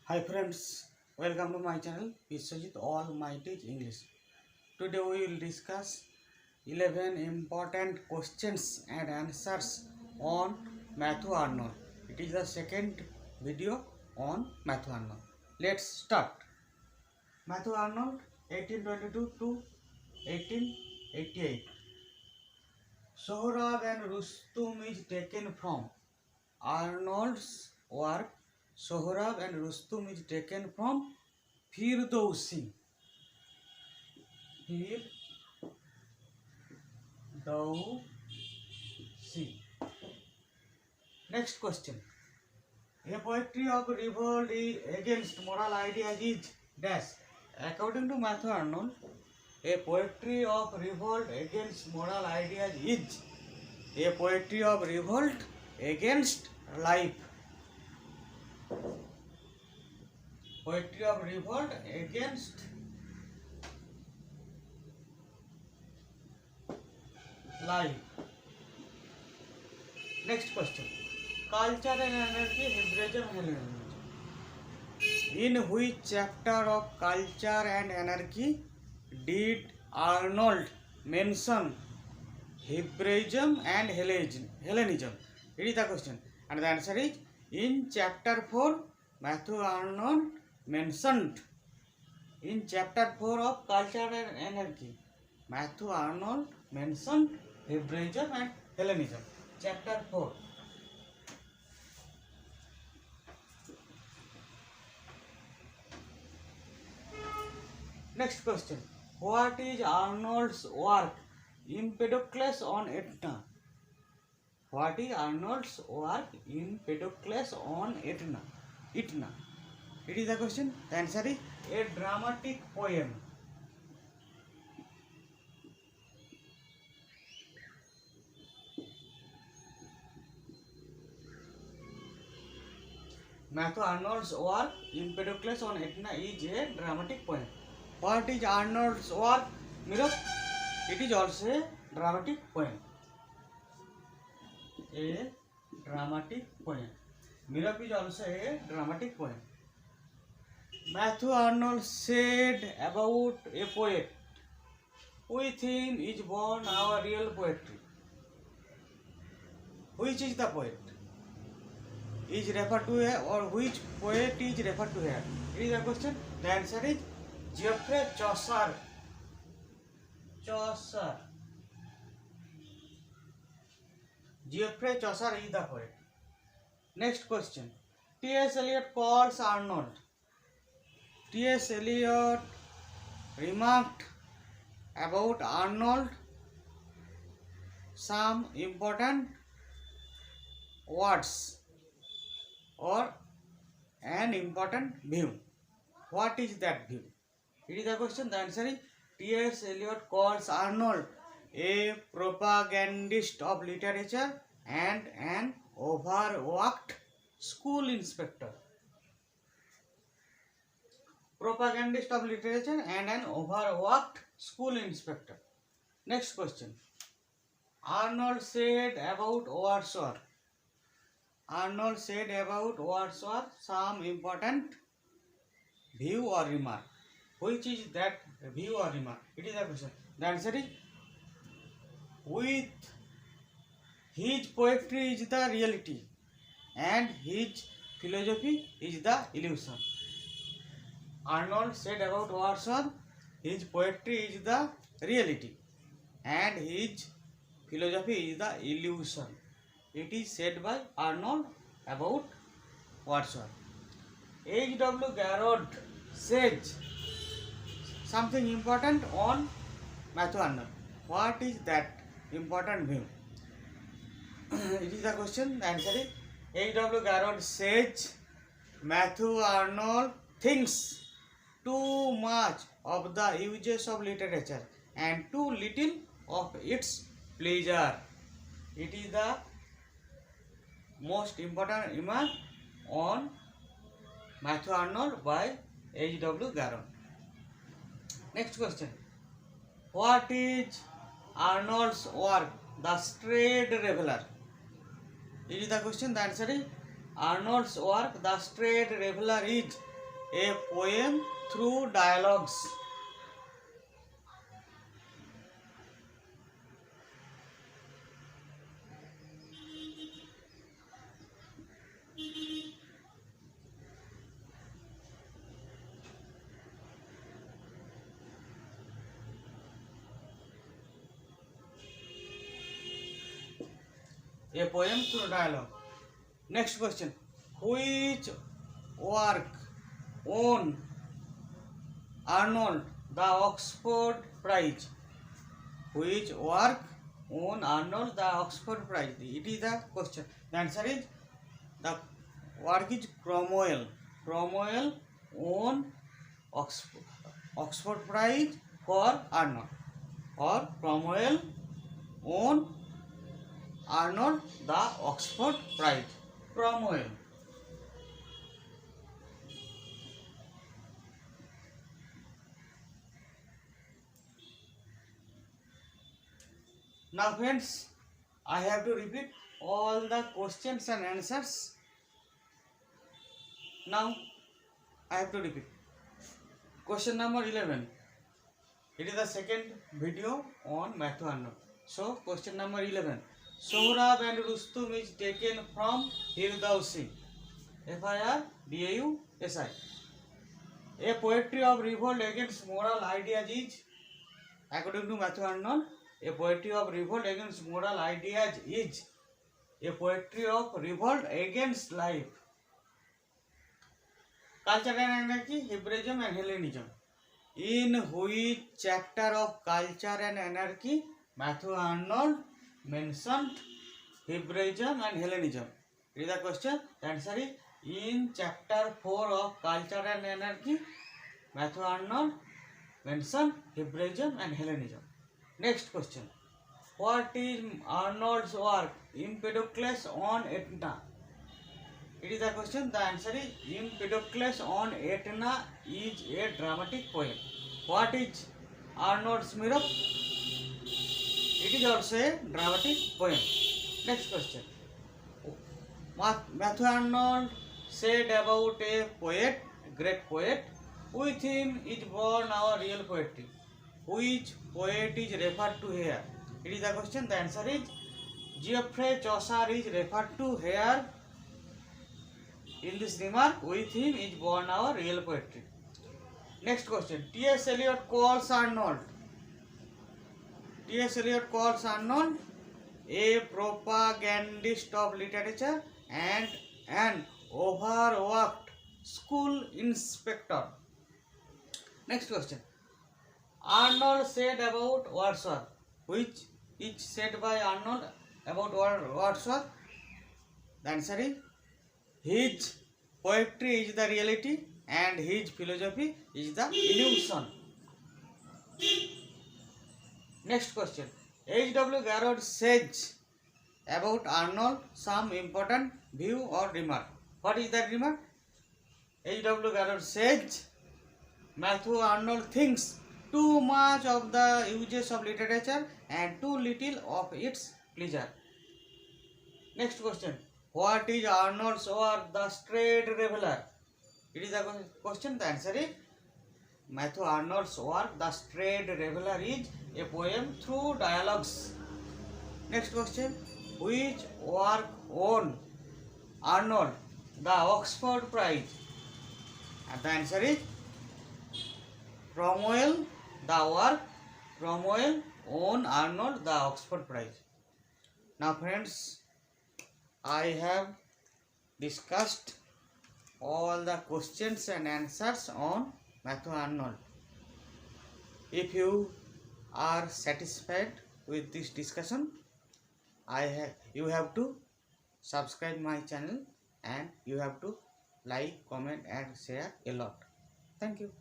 Hi friends, welcome to my channel Vishwajit Almighty English. Today we will discuss 11 important questions and answers on Matthew Arnold. It is the second video on Matthew Arnold. Let's start. Matthew Arnold 1822 to 1888. Sohrab and Rustum is taken from Arnold's work. Sohrab and Rustum is taken from Firdausi. Firdausi. Next question. A poetry of revolt against moral ideas is dash. According to Matthew Arnold, a poetry of revolt against moral ideas is a poetry of revolt against life. Poetry of revolt against life. Next question. Culture and anarchy, Hebraism, Hellenism. In which chapter of Culture and Anarchy did Arnold mention Hebraism and Hellenism? It is the question. And the answer is in chapter 4, Matthew Arnold mentioned. In chapter 4 of Culture and Anarchy, Matthew Arnold mentioned Hebraism and Hellenism. Chapter 4. Next question. What is Arnold's work Empedocles on Etna? What is Arnold's work Empedocles on Etna? It is the question. The answer is a dramatic poem. Matthew Arnold's work Empedocles on Etna is a dramatic poem. What is Arnold's work? Mirab? It is also a dramatic poem. A dramatic poem. Mirab is also a dramatic poem. Matthew Arnold said about a poet, with him is born our real poetry. Which is the poet? Is referred to here, or which poet is referred to here? It is the question. The answer is Geoffrey Chaucer. Geoffrey Chaucer is the poet. Next question. T.S. Eliot calls Arnold. T.S. Eliot remarked about Arnold some important words or an important view. What is that view? It is the question. The answer is T.S. Eliot calls Arnold a propagandist of literature and an overworked school inspector. Propagandist of literature and an overworked school inspector. Next question. Arnold said about Wordsworth. Arnold said about Wordsworth some important view or remark. Which is that view or remark? It is the question. The answer is with his poetry is the reality and his philosophy is the illusion. Arnold said about Wordsworth, his poetry is the reality and his philosophy is the illusion. It is said by Arnold about Wordsworth. H.W. Garrod says something important on Matthew Arnold. What is that important view? It is the question. The answer is H.W. Garrod says Matthew Arnold thinks too much of the uses of literature and too little of its pleasure. It is the most important remark on Matthew Arnold by H.W. Garrod. Next question. What is Arnold's work, The Strayed Reveller? It is the question. The answer is Arnold's work, The Strayed Reveller, is A poem through dialogues. A poem through dialogue. Next question. Which work won Arnold the Oxford Prize? Which work won Arnold the Oxford Prize? It is the question. The answer is the work is Cromwell. Cromwell won Oxford Prize for Arnold. Or Cromwell won Arnold the Oxford Prize. Cromwell. Now friends, I have to repeat all the questions and answers. Now I have to repeat. Question number 11. It is the second video on Matthew Arnold. So question number 11. Sohrab and Rustum is taken from Firdausi. Firdausi. A poetry of revolt against moral ideas is, according to Matthew Arnold, a poetry of revolt against moral ideas is a poetry of revolt against life, culture and anarchy, Hebraism and Hellenism. In which chapter of culture and anarchy Matthew Arnold mentioned Hebraism and Hellenism? It is the question. The answer is in chapter 4 of culture and anarchy Matthew Arnold mentioned Hebraism and Hellenism. Next question. What is Arnold's work Empedocles on Etna? It is the question. The answer is Empedocles on Etna is a dramatic poem. What is Arnold's mirror? It is also a dramatic poem. Next question. Matthew Arnold said about a poet, great poet, with him is born our real poetry. Which poet is referred to here? It is the question. The answer is Geoffrey Chaucer is referred to here in this remark. With him is born our real poetry. Next question. T.S. Eliot calls Arnold. T.S. Eliot calls Arnold a propagandist of literature and an overworked school inspector. Next question. Arnold said about Wordsworth. Which is said by Arnold about Wordsworth? The answer is his poetry is the reality and his philosophy is the illusion. Next question. H.W. Garrod says about Arnold some important view or remark. What is that remark? H.W. Garrod says Matthew Arnold thinks too much of the uses of literature and too little of its pleasure. Next question. What is Arnold's work, The Strayed Reveller? It is the question. The answer is Matthew Arnold's work, The Strayed Reveller, is a poem through dialogues. Next question. Which work won Arnold the Oxford Prize? And the answer is Cromwell. The work Cromwell won Arnold the Oxford Prize. Now friends, I have discussed all the questions and answers on Matthew Arnold. If you are satisfied with this discussion, you have to subscribe my channel and you have to like, comment and share a lot. Thank you.